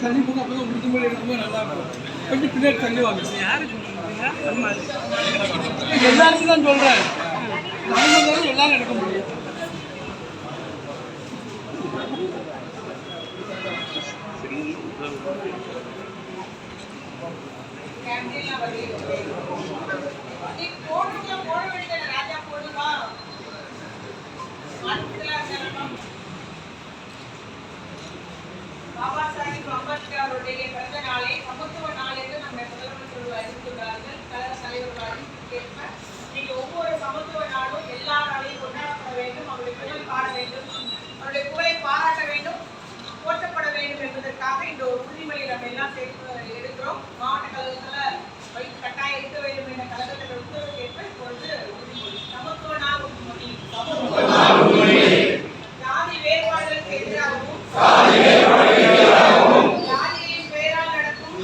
தள்ளி போக அப்போ உறுதிமொழி எடுக்கும்போது நல்லா இருக்கும். கொஞ்சம் பின்னாடி தள்ளி வாங்க. எல்லாருக்கும் தான் சொல்கிறேன், நம்ம எல்லாரும் எடுக்க முடியும். பாபா சாஹிப் அம்பேத்கருடைய பிறந்த நாளை சமத்துவ நாள் என்று நம்ம முதலமைச்சர் அறிவித்துள்ளார்கள். கழக தலைவர்கள் அறிவிப்புக்கேற்ப நீங்கள் ஒவ்வொரு சமத்துவ நாளும் எல்லா நாளையும் கொண்டாடப்பட வேண்டும், அவருடைய புகழ் பாட வேண்டும், அவருடைய புகழை பாராட்ட வேண்டும், போற்றப்பட வேண்டும் என்பதற்காக இந்த ஒரு உறுதிமொழி நம்ம எல்லாம் சேர்த்து எடுக்கிறோம். மாவட்ட கழகத்தில் வைத்து கட்டாயம் இருக்க வேண்டும் என்ற கழகத்தில் உத்தரவுக்கேற்ப இப்பொழுது உறுதிமொழி. சமத்துவ நாள் உறுதிமொழி. ஜாதி வேறுபாடுகளுக்கு எதிராகவும் ஜாதியின் பெயரால் நடக்கும்